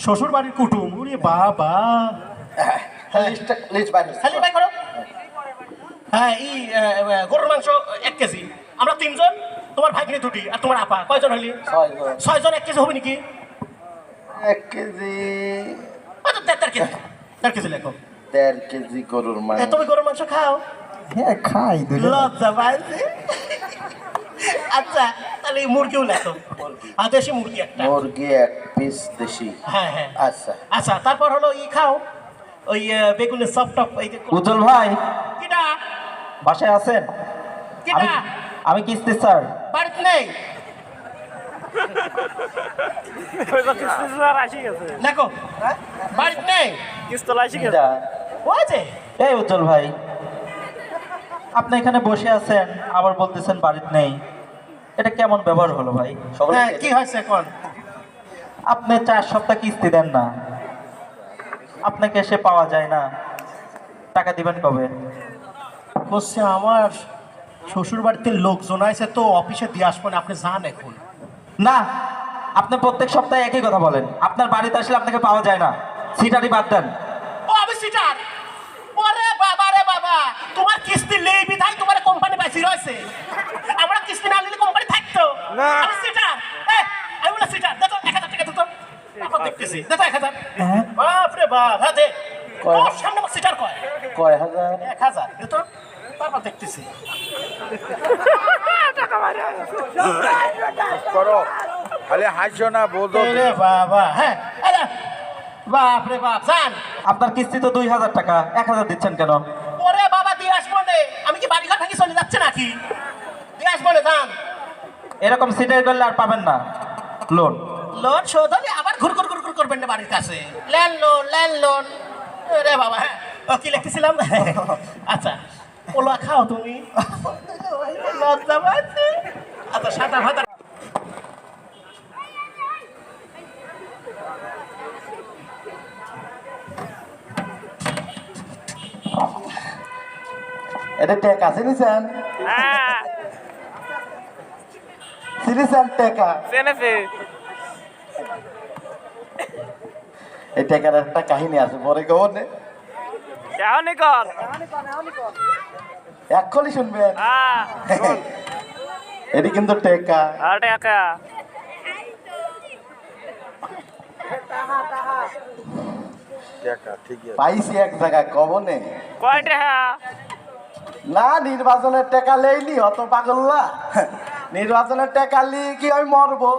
শ্বশুর বাড়ির কুটুম, ওরে বাবা। লিস্ট বাইরে খালি বাই করো। হ্যাঁ, গরুর মাংস 1 কেজি, আমরা 3 জন, তোমার ভাগ্নি 2টি আর তোমার আপা কয়জন হইলি? 6 জন। 6 জন 1 কেজি হবে নাকি? 1 কেজি, আচ্ছা 1.5 কেজি, 1.5 কেজি লেখো। 1.5 কেজি গরুর মাংস। তুমি গরুর মাংস খাও? হ্যাঁ খাই দুলে। লজ্জা পাইছি। আচ্ছা তাহলে মুরগিও লেখো। আর দেশি মুরগি একটা। মুরগি 1 পিস দেশি। হ্যাঁ হ্যাঁ। আচ্ছা আচ্ছা তারপর হলো খাও ওই বেগুনের চপ টপ। এই যে উজ্জ্বল ভাই কিটা বাসায় আছেন? কিটা আমি কিস্তি স্যার। বাড়িতে নেই, লেখো বাড়িতে নেই। কিটা? ওই যে এই উজ্জ্বল ভাই, আপনি এখানে বসে আছেন আবার বলতেছেন বাড়িতে নেই, এটা কেমন ব্যবহার হলো ভাই? হ্যাঁ কি হয়েছে এখন? আপনি 4 সপ্তাহ কিস্তি দেন না, আপনাকে এসে পাওয়া যায় না, টাকা দিবেন কবে? বলছে আমার শ্বশুর বাড়িতে লোকজন আছে তো অফিসে দিয়ে আসবেন, আপনি যান এখন। না, আপনি প্রত্যেক সপ্তাহে একই কথা বলেন, আপনার বাড়িতে আসলে আপনাকে পাওয়া যায় না, সিটারি বাদ দেন। ও আমি সিটার? ওরে বাবা রে বাবা, তোমার কিস্তি নেই বিধায় তোমার কোম্পানি বাইসি রয়েছে, আমরা কিস্তি না নিলে কোম্পানি থাকতো না। আমি সিটার, আমি বলে সিটার। দেখো 1000 টাকা দিতো, এখন দেখতেছি দেখো 1000। বাপ রে বাপ, হ্যাঁ দে। তোর সামনে আমার সিটার কয় কয় হাজার? 1000 দিতো, তারপর দেখতেছি। করো খালি হাসছো না বলতো। রে বাবা, হ্যাঁ আরে বাপ রে বাপ, জান আপনার কিস্তি তো 2000 টাকা, 1000 দিচ্ছেন কেন? ওরে বাবা দিয়ে আসবো নে, আমি কি বাড়িঘর ভেঙে চলে যাচ্ছে নাকি? দিয়ে আসবো নে, জান। এরকম সিটারি করলে আর পাবেন না লোন। লোন শোধ হলে আবার ঘুর ঘুর ঘুর ঘুর করবেন না বাড়ির কাছে। Land loan, land loan. রে বাবা, হ্যাঁ ও কি লিখতেছিলাম? আচ্ছা পোলা খাও তুমি? লজ্জা পাচ্ছি। আচ্ছা সাদা ভাতা। এটা টেকা চিনিছেন? চিনিছেন টেকা? এই টেকার একটা কাহিনী আছে, পরে খবর নেই, এক্ষুনি শুনবেন। এটি কিন্তু টেকা। পাইছি এক জায়গায় কবনে। না নির্বাচনের টেকা লেইনি অত পাগল্লা, নির্বাচনের টেকা লি কি আমি মরবো,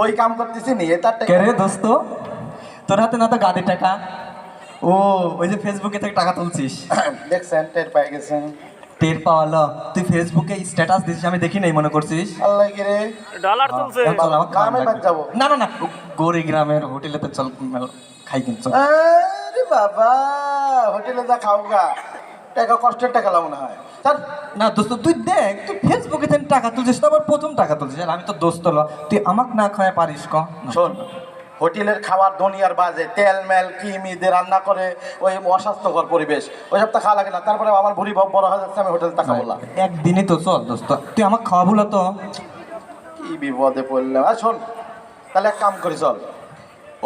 ওই কাম করতেছি নি এটা কে রে দোস্ত, তোর হাতে না তো গাড়ি টাকা? ও ওই যে ফেসবুকে থেকে টাকা তুলছিস, দেখছেন টের পাই গেছেন। টের পাওয়ালো? তুই ফেসবুকে স্ট্যাটাস দিছিস আমি দেখি নাই মনে করছিস? আল্লাহ কি রে, ডলার তুলছে। চল, আমার খাওয়া গ্রামে লাগবে। বাদ যাবো। না না না, গৌরী গ্রামের হোটেলেতে চল, খাই কিন্তু। আরে বাবা, হোটেলে যা খাও গা, টাকা কষ্টের টাকা লাভ না হয়। স্যার না দোস্ত তুই দেখ, তুই ফেসবুকে থেকে টাকা তুলছিস তো, আবার প্রথম টাকা তুলছিস, আর আমি তো দোস্ত ল, তুই আমাকে না খাওয়া পারিস ক? শোন, হোটেলের খাবার দুনিয়ার বাজে, তেল মেল কিমি দিয়ে রান্না করে, ওই অস্বাস্থ্যকর পরিবেশ, ওই সব তো খাওয়া লাগে না। তারপরে আমার ভুড়ি বড় হয়ে যাচ্ছে, আমি হোটেল টাকা বললাম। একদিনই তো চল দোস্ত, তুই আমাকে খাওয়াবো না তো? কি বিপদে পড়লাম। আর শোন, তাহলে এক কাম করি, চল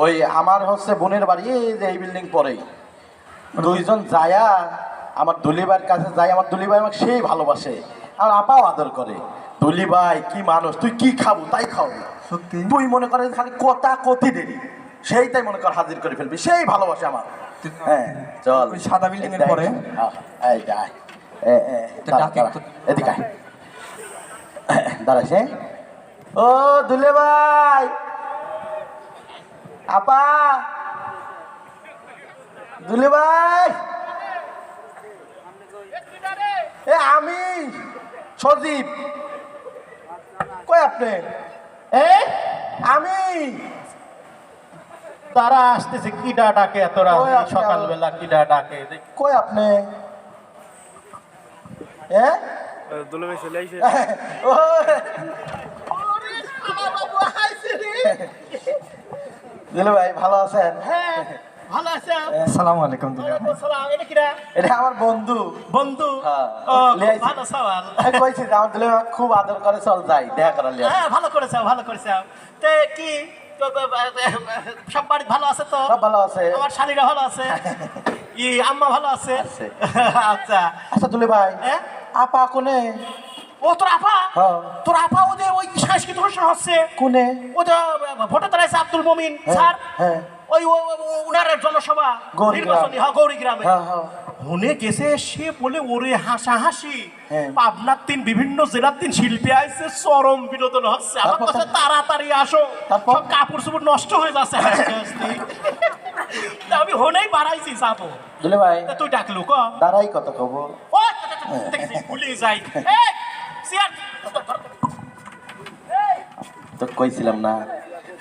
ওই আমার হচ্ছে বোনের বাড়ি এই যে এই বিল্ডিং পরেই, দুইজন যায়া আমার দুলিবার কাছে যাই। আমার দুলিভাই আমাকে সেই ভালোবাসে, আর আপাও আদর করে। দুলিভাই কি মানুষ, তুই কি খাবো তাই খাবি, সত্যি? তুই মনে করেন খালি কথা কতি দেরি, সেইটাই মনে কর হাজির করে ফেলবি, সেই ভালোবাসে আমার। হ্যাঁ চল, ওই সাদা building এর পরে? এই যাই, এদিকে আয়। দাঁড়াইস, ও দুলে ভাই, আপা, দুলে ভাই, এ আমি সজীব। কই আপনি? আমি তারা আসতেছে, কিডা ডাকে এতরা ওই আপনি সকালবেলা, কিডা ডাকে? কই আপনি? হ্যাঁ দুলো ভাই চলে আইছে। ও, দুলে ভাই ভালো আছেন? হ্যাঁ ভালো আছে। আসসালামু আলাইকুম দুলা ভাই। সালাম, এটা কিরা? এটা আমার বন্ধু। বন্ধু? হ্যাঁ। ও লিয়ে আইছি। ভালো সওয়াল। আমি কইছি যে আমার দুলে ভাই খুব আদর করে, চল যাই দেখা করার লিয়ে। হ্যাঁ ভালো করেছে, ভালো করেছে। তে কি সব বাড়ি ভালো আছে তো? সব ভালো আছে। আমার শালীরা ভালো আছে? আম্মা ভালো আছে? আছে। আচ্ছা আচ্ছা দুলি ভাই, হ্যাঁ? আপা কোনে? ও তোর আপা? হ্যাঁ। তোর আপা ওদের ওই সাংস্কৃতিক অনুষ্ঠান হচ্ছে কোনে? ও তো ভোটে দাঁড়াইছে আব্দুল মমিন হ্যাঁ, স্যার। হ্যাঁ। ওই উনার জনসভা গৌরীগ্রাম। নির্বাচনী, হ্যাঁ গৌরীগ্রামে। হ্যাঁ, হ্যাঁ। শুনে গেছে সে বলে ওরে হাসাহাসি, হ্যাঁ। পাবনার তিন বিভিন্ন জেলার তিন শিল্পী আইছে, চরম বিনোদন হচ্ছে। আমার তারপর? কাছে তাড়াতাড়ি আসো, তারপর? সব কাপড় চোপড় নষ্ট হয়ে যাচ্ছে হাসতে হাসতে। তা আমি হনেই বাড়াইছি যাবো। দুলি ভাই তা তুই ডাকলু ক দাঁড়াই কত কব? ও দেখছি ভুলে যাই। এই, চেয়ার। তো কইছিলাম না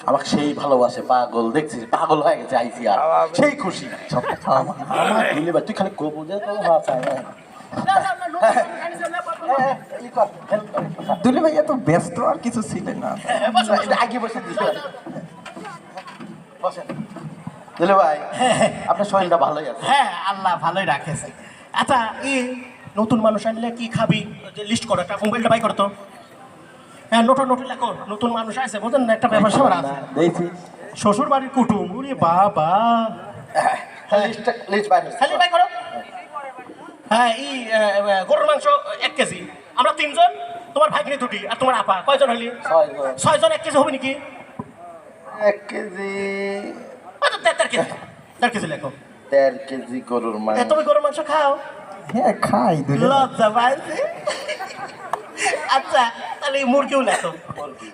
আমাকে সেই ভালোবাসে, পাগল দেখছিস, পাগল হয়ে গেছে আইসি আর সেই খুশি আমার দুলি ভাই তুই খালি কবু যে তো দুলি ভাই এত ব্যস্ত আর কিছু ছিলেন না। আগে বসে বসেন দুলি ভাই, আপনার শরীরটা ভালোই আছে? হ্যাঁ আল্লাহ ভালোই রাখেছে। আচ্ছা নতুন মানুষ আনলে কি খাবি লিস্ট করো, একটা মোবাইলটা বাই করো তো। হ্যাঁ নোট লেখো, নতুন মানুষ আছে বুঝলেন না, একটা ব্যাপার স্যাপার আছে। দেখছি শ্বশুর বাড়ির কুটুম, ওরে বাবা। লিস্ট বাইরে খালি বাই করো। হ্যাঁ গরুর মাংস 1 কেজি, আমরা 3 জন, তোমার ভাগ্নি 2টি আর তোমার আপা কয়জন হইলি? 6 জন। 1 কেজি হবে নাকি? 1 কেজি, 1.5 কেজি। 1.5 কেজি লেখো। 1.5 কেজি গরুর মাংস। তুমি গরুর মাংস খাও? হ্যাঁ খাই দুলি ভাই। লজ্জা পাইছি। আচ্ছা তাহলে মুরগিও লেখো,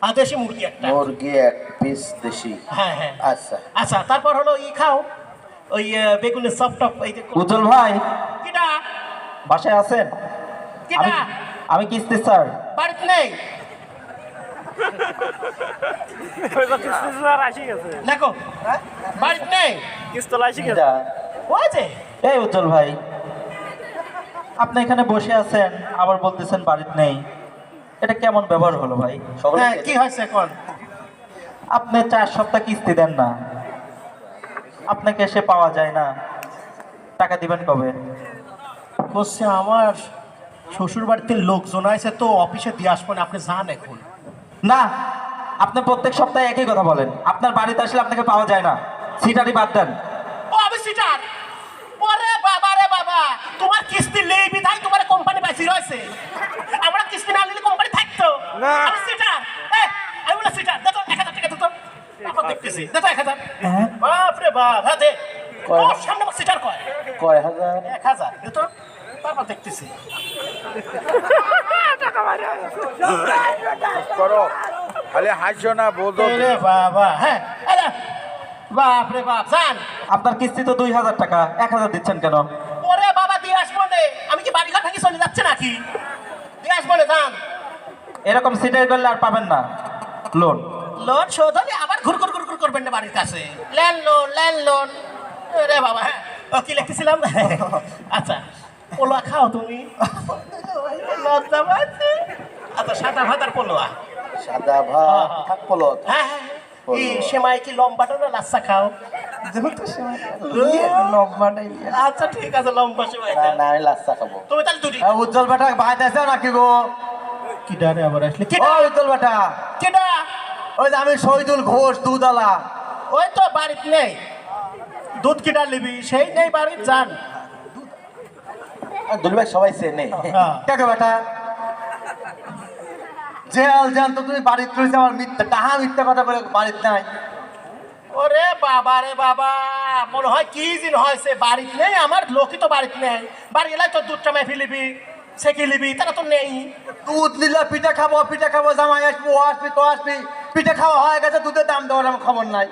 আর দেশি মুরগি একটা। মুরগি 1 পিস দেশি। হ্যাঁ হ্যাঁ আচ্ছা আচ্ছা, তারপর হলো খাও ওই বেগুনের চপ টপ। এই যে উজ্জ্বল ভাই কিটা বাসায় আছেন? কিটা আমি কিস্তি স্যার। বাড়িতে নেই? কিস্তি আসি গেছে, লেখো বাড়িতে নেই। কিস্তি আসি গেছে। এটা ওই যে এই উজ্জ্বল ভাই, আপনি এখানে বসে আছেন আবার বলতেছেন বাড়িতে নেই, এটা কেমন ব্যবহার হলো ভাই? হ্যাঁ কি হয়েছে এখন? আপনি 4 সপ্তাহ কিস্তি দেন না, আপনাকে এসে পাওয়া যায় না, টাকা দিবেন কবে? বলছে আমার শ্বশুর বাড়িতে লোকজন আছে তো অফিসে দিয়ে আসবেন, আপনি যান এখন। না, আপনি প্রত্যেক সপ্তাহে একই কথা বলেন, আপনার বাড়িতে আসলে আপনাকে পাওয়া যায় না, সিটারি বাদ দেন। ও আমি সিটার? ওরে বাবা রে বাবা, তোমার কিস্তি লেই বিধাই তোমার কোম্পানি বাঁচি রয়েছে। আমরা কিস্তি না নিলে কোম্পানি থাকতো? না। আমি সিটার। আমি বলে সিটার, দেখো 1000 টাকা দিতো। তারপর দেখতেছি দেখো 1000। হ্যাঁ। বাপ রে বাপ, হ্যাঁ দে। কয়? ওর সামনে আমার সিটার কয় কয় হাজার? 1000 দিতো। তারপর দেখতেছি করো খালি হাসো না বলতো। রে বাবা। হ্যাঁ আরে বাপ রে বাপ, জান। আপনার কিস্তি তো 2000 টাকা, 1000 দিচ্ছেন কেন? ওরে বাবা দিয়ে আসবো নে, আমি কি বাড়ি ঘর ভেঙে চলে যাচ্ছে নাকি? দিয়ে আসবো নে, জান। এরকম সিটারি করলে আর পাবেন না লোন। লোন শোধ হলে আবার ঘুর করবেন না বাড়ির কাছে। Land loan. রে বাবা। হ্যাঁ ও কি লিখতেছিলাম? আচ্ছা পোলোয়া খাও তুমি? লজ্জা পাচ্ছি। আচ্ছা সাদা ভাত আর পোলোয়া। সাদা ভাত থাক পলত। হ্যাঁ হ্যাঁ এই সেমাই কি লম্বাটা না লাচ্ছা খাও? আচ্ছা ঠিক আছে, লম্বা সেমাই না দাও। না আমি লাচ্চা খাবো। তুমি তাহলে 2টি। উজ্জ্বল বেটা ভাই আছে নাকি গো? কি ডারে আবার আসলে? ও উজ্জ্বল বেটা, কেডা? ওই যে আমি শহীদুল ঘোষ দুধওয়ালা। ওই তো বাড়িতে নেই। দুধ কিনা নিবি সেই নেই বাড়িতে, যান। দুলি ভাই সবাই চেনে। কাকে বেটা জেল জান তো তুমি বাড়িতে রয়েছে, আমার মিথ্যা কথা বলে বাড়িতে নাই। ওরে বাবা রে বাবা, মনে হয় কি দিন হয়েছে বাড়িতে নেই। আমার লোকই তো বাড়িতে নেই। বাড়ি এলাই তো দুধটা মেয়ে ফেলিবি, সেকি লিবি, তারা তো নেই। দুধ নিলে পিঠা খাবো জামাই আসবো, ও আসবি তো আসবি, পিঠা খাওয়া হয়ে গেছে, দুধের দাম দেওয়ার আমার খবর নাই।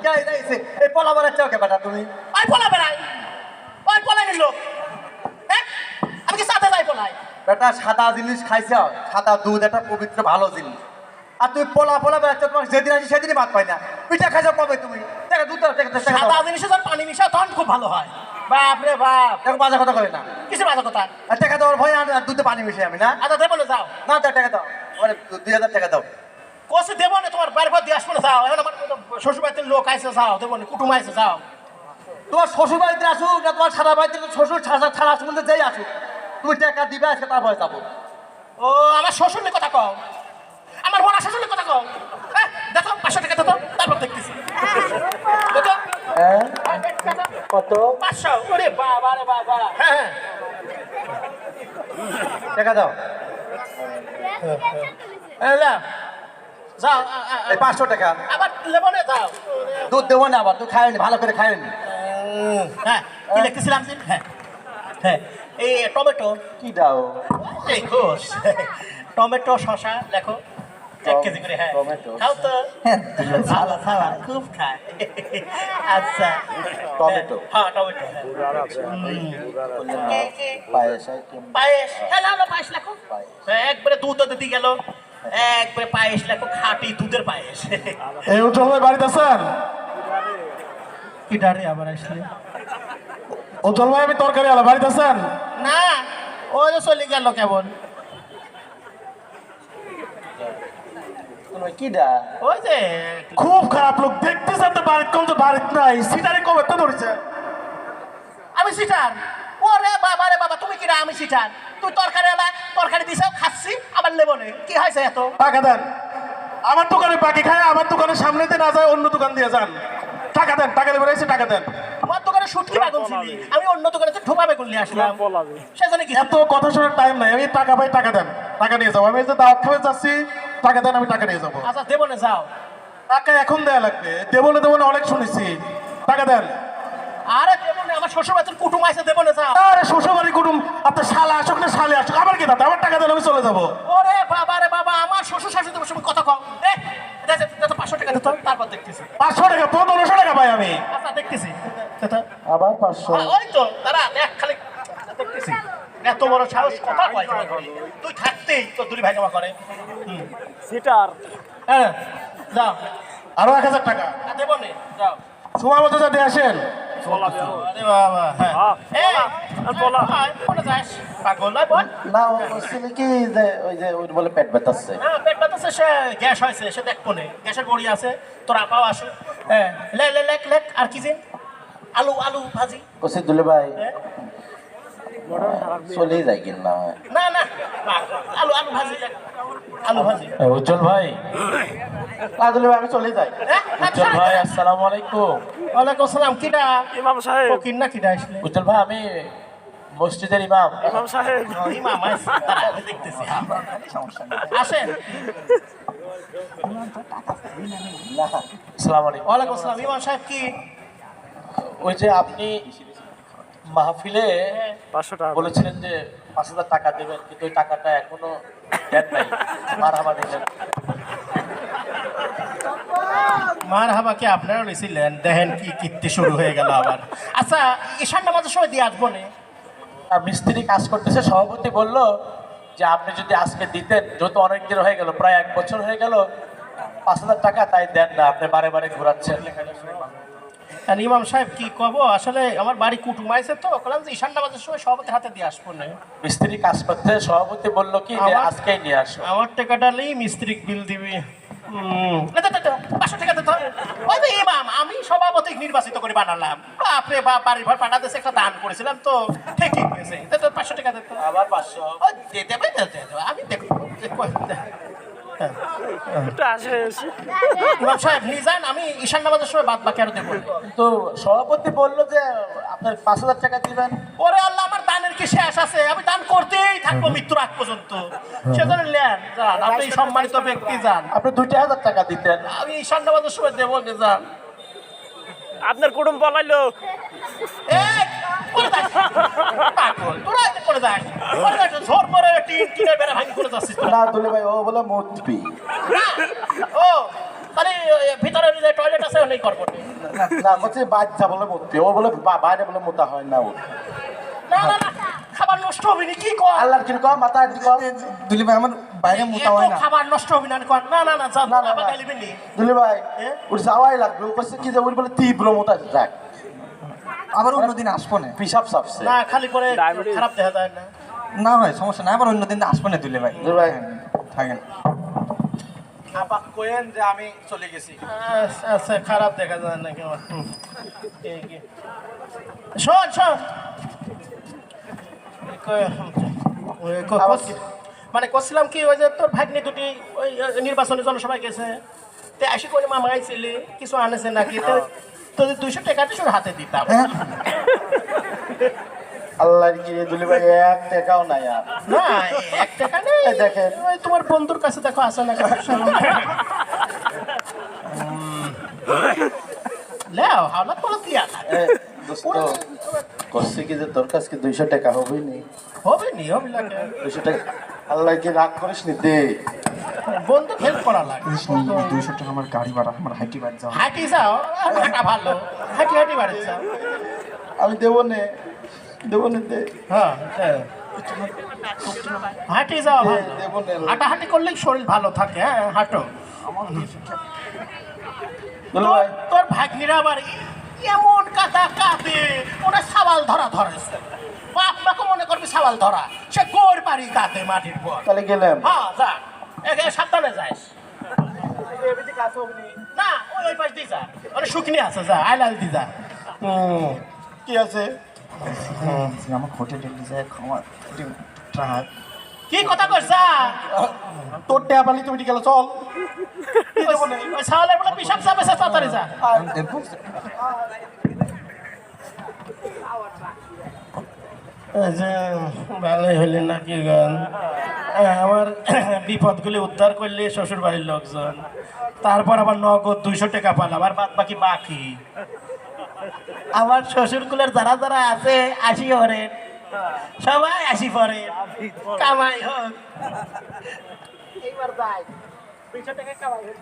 এই পলা বেড়াচ্ছে ওকে বেটা তুমি। ওই পলা বেড়াই, ওই পলাই লোক। হ্যাঁ আমি কি সাথে যাই পলাই? বেটা সাদা জিনিস খাইছ, সাদা দুধ একটা পবিত্র ভালো জিনিস, আর তুই পোলা বেড়াচ্ছ, তোমার যেদিন আসি সেদিনই ভাত পাই না। পিঠা খাইছ কবে তুমি? দেখা দুধ দাও, সাদা জিনিসে যখন পানি মিশা তখন খুব ভালো হয়। বাপ রে বাপ, দেখো বাজে কথা করে না। কিছু বাজে কথা। আর টাকা দেওয়ার ভয় আর দুধে পানি মিশে আমি না। আচ্ছা দেবো না, যাও। না দাও টাকা দাও, আমার 2000 টাকা দাও। কষে দেবো না, তোমার বাড়ি পর দিয়ে আসবো না, যাও। এখন আমার শ্বশুর বাড়িতে লোক আইসে, যাও। দেবো না, কুটুম আইসে, যাও। তোমার শ্বশুর বাড়িতে আসুক না তোমার সারা বাড়িতে, শ্বশুর ছাড়া আসুক বলতে যাই আসুক, তুমি টাকা দিবে আজকে তারপরে যাবো। ও আমার শ্বশুর নিয়ে কথা কও, আমার মরা শ্বশুর নিয়ে কথা কও। হ্যাঁ দেখো 500 টাকা দাও, তারপর দেখতেছি। দেখো কত 500 ওরে বাবা রে বাবা হ্যাঁ টাকা দাও এলা যাও এই 500 টাকা আবার লেবনে যাও দুধ দেবো না আবার তুই খাইনি ভালো করে খাইনি হ্যাঁ কি লিখতেছিলাম দিন হ্যাঁ হ্যাঁ এই টমেটো কি দাও এই ঘোষ টমেটো শসা লেখো 1 কেজি করে হ্যাঁ টমেটো। খাও তো ভালো খাওয়া খুব খায় আচ্ছা টমেটো। হ্যাঁ টমেটো পায়েস আইটেম পায়েস হ্যাঁ লালো পায়েস লেখো পায়েস। হ্যাঁ, একবারে দুধ দিতে গেল একবারে পায়েস লেখো খাঁটি দুধের পায়েস এই উঠল ভাই বাড়িতে আছেন? কি ডারে আবার আসলে উজ্জ্বল ভাই আমি তরকারি আলা বাড়িতে আছেন? না ও যে চলে গেল কেমন তুমি কি দা ওই যে খুব খারাপ লোক দেখতেছেন তো বাড়িতে কম তো বাড়িতে নাই সিটারে কবে তো ধরেছে আমি সিটার ওরে বাবা রে বাবা তুমি কিরা আমি সিটার তুই তরকারি আলা তরকারি দিছাও খাচ্ছি আবার লেবনে কি হয়েছে এত টাকা দেন আমার দোকানে বাকি খায় আমার দোকানের সামনেতে না যায় অন্য দোকান দিয়ে যান টাকা দেন টাকা দেবেন এসে টাকা দেন আমার দোকানে শুটকি বাগুন ছিলি আমি অন্য দোকানে তো ঠোপা বেগুন নিয়ে আসলাম সেজন্য কি এত কথা শোনার টাইম নাই আমি টাকা পাই টাকা দেন টাকা নিয়ে যাবো আমি এই যে দাওয়াত খাবে যাচ্ছি টাকা দেন আমি টাকা নিয়ে যাবো আচ্ছা দেবনে যাও টাকা এখন দেয়া লাগবে দেবনে দেবনে অনেক শুনেছি টাকা দেন আরে দেবনে আমার শ্বশুর বাড়ির কুটুম আছে দেবনে যাও আরে শ্বশুরবাড়ি কুটুম আপনার শালা আসুক না শালে আসুক আবার কি দাদা আমার টাকা দেন আমি চলে যাবো ওরে বাবা রে বাবা আমার শ্বশুর শাশুড়ি তোমার সঙ্গে কথা কও এ এটা 500 টাকা দিতে তারপর দেখতেছি 500 টাকা 1500 টাকা পাই আমি আচ্ছা দেখতেছি এটা আবার 500 ওই তো তারা দেখ খালি দেখতেছি এত বড় সাহস কথা কয় তুই থাকতেই তো দুই ভাই জমা করে সিটার হ্যাঁ যাও আরো 1000 টাকা দেবো নে যাও সময় মতো যাতে আসেন আরে বাবা হ্যাঁ এই বলা কোনে যাস পাগল নয় বল না ও বলছিল কি যে ওই বলে পেট ব্যথাচ্ছে হ্যাঁ পেট ব্যথাছে সে গ্যাস হয়েছে সে দেখবো নে গ্যাসের বড়ি আছে তোর আপাও আসে হ্যাঁ লে লে লেক লেক আর কি যে আলু আলু ভাজি কসে দুলে ভাই হ্যাঁ? চলে যায় কিনা না না আলু আলু ভাজি লেক আলু ভাজি উজ্জ্বল ভাই দুলে ভাই আমি চলে যাই হ্যাঁ উজ্জ্বল ভাই আসসালামু আলাইকুম ওয়ালাইকুম আসসালাম কিডা ইমাম সাহেব ফকির না কিডা আসলে উজ্জ্বল ভাই আমি মসজিদের ইমাম ইমাম সাহেব ইমাম আছে দাঁড়া, আমি দেখতেছি আসেন আসসালামু আলাইকুম ওয়ালাইকুম আসসালাম ইমাম সাহেব কি ওই যে আপনি মাহফিলে 500 টাকা বলেছিলেন যে 5000 টাকা দেবেন কিন্তু ওই টাকাটা এখনো দেন নাই মারহাবা দিলেন মার হাবাকে আপনারা নিয়েছিলেন দেখেন কি কীর্তি শুরু হয়ে গেল আবার আচ্ছা ঈশান নামাজের সময় দিয়ে আসবো না আর মিস্ত্রি কাজ করতেছে সভাপতি বলল যে আপনি যদি আজকে দিতেন যেহেতু অনেক দিন হয়ে গেল প্রায় 1 বছর হয়ে গেল 5000 টাকা তাই দেন না আপনি বারে বারে ঘোরাচ্ছেন আর ইমাম সাহেব কি কব আসলে আমার বাড়ি কুটুম আছে তো বললাম যে ঈশান নামাজের সময় সভাপতি হাতে দিয়ে আসবো না মিস্ত্রি কাজ করতে সভাপতি বলল কি যে আমার- আজকেই নিয়ে আসো আমার টাকাটা নেই মিস্ত্রি বিল দিবি না, দে, দে, দে, 500 টাকা দে তো। ওই যে ইমাম আমি সভাপতি নির্বাচিত করে বানালাম বাপরে বাপ বাড়ির ঘর পাঠাতে একটা দান করেছিলাম তো ঠিকই হয়েছে দে তো 500 টাকা দে তো আবার 500 ও দে দেবে দে দে দে, আমি দেখবো হ্যাঁ। একটু আসে ইমাম সাহেব নিয়ে যান আমি ঈশান নামাজের সময় বাদ বাকি আরো দেবো তো সভাপতি বলল যে আপনার 5000 টাকা দিবেন ওরে আল্লাহ আমার দানের কি শেষ আছে আমি দান করতেই থাকবো মৃত্যুর আগ পর্যন্ত সেজন্য নেন যান আপনি সম্মানিত ব্যক্তি যান আপনি 2000 টাকা দিতেন আমি ঈশান নামাজের সময় দেবো নে যান আপনার কুটুম বলাইলো এই করে যাস পাগল তোরা এটা করে যাস করে যাস ঝোর পরে টিনের বেড়া ভাঙি করে যাচ্ছিস তোরা। না দুলে ভাই ও বলে মুতবি না, ও তাহলে ভিতরে যে টয়লেট আছে ওখানেই করবো না বলছে বাচ্চা বলে মুতবি ও বলে বাইরে বলে মোতা হয় না ও না না না খাবার নষ্ট হবে না কি কর আল্লাহর কি কম মাথা কি কম দুলি ভাই আমার বাইরে মোটা হয় না খাবার নষ্ট হবে না কর না না না যা না, না, আবার না। গাইলিবেন নি দুলে ভাই এ? ওর যাওয়াই লাগবে ও কাছে কি যে ওর বলে তীব্র মোতা যাক আবার অন্যদিন আসবো না পিসাব সাপছে না খালি পরে Diabetes। খারাপ দেখা যায় না না ভাই সমস্যা না আবার অন্যদিন আসবো না দুলি ভাই দুলে ভাই থাকেন আপা কইেন যে আমি চলে গেছি আচ্ছা, আচ্ছা খারাপ দেখা যায় না কেমন এই কি শোন শোন এই মানে করছিলাম কি ওই যে তোর ভাগ্নি দুটি ওই নির্বাচনী জনসভায় গেছে তে আসি করে মামা আইছিলি কিছু আনেছে নাকি তো তোদের 200 টাকাটা শুধু হাতে দিতাম। আল্লাহর কি রে দুলি ভাই, 1 টাকাও নাই আর। না 1 টাকা নেই, এই দেখেন। ওই তোমার বন্ধুর কাছে দেখো আছে না লেও হাওলা করে দিয়া এ, দোস্ত, করছে কি যে তোর কাছে কি 200 টাকা হবেই নি? হবে নি হবে লাগে 200 টাকা, আল্লাহ কি রাগ করিস নি, দে। বন্ধু হেল্প করা লাগে। 200 টাকা আমার গাড়ি ভাড়া, আমার হাইটি বাড়ি যাও। হাঁটি যাও, হাঁটা ভালো, হাঁটি হাঁটি বাড়ি যাও। আমি দেবো নে, দেবো নে, দে। হ্যাঁ হাঁটি যাও ভালো, দেবো নে। হাঁটাহাঁটি করলে শরীর ভালো থাকে। হ্যাঁ হাঁটো। দুলি ভাই, তোর ভাগ্নিরা আবার এমন কাদা কাঁদে, ওরা সাবাল ধরা ধরেছে। বাপ মাকে মনে করবি সাবাল ধরা, সে গোর বাড়ি কাঁদে মাটির পর। তাহলে গেলাম। হ্যাঁ যা, এখানে সাবধানে যাস। না ওই পাশ দিয়ে যা, ওরা শুকনি আছে, যা আইলাল দি যা। কি আছে? আমার হোটেলে যায় খাওয়া ট্রাক। কি কথা কইছা? তোর ট্যাপ আলি তুমি গেল, চল। ওই সাওয়ালের বলে পিসাব চাপে তাড়াতাড়ি যা। ভালোই হইলেন নাকি গান? আমার বিপদগুলি উদ্ধার করলে শ্বশুর বাড়ির লোকজন, তারপর আবার নগদ 200 টাকা পালাম, আর বাদ বাকি। আমার শ্বশুরকুলের যারা যারা আছে 80 হরেন, সবাই 80 পরে কামাই হোক। এইবার যাই 200 টাকা কামাই হোক।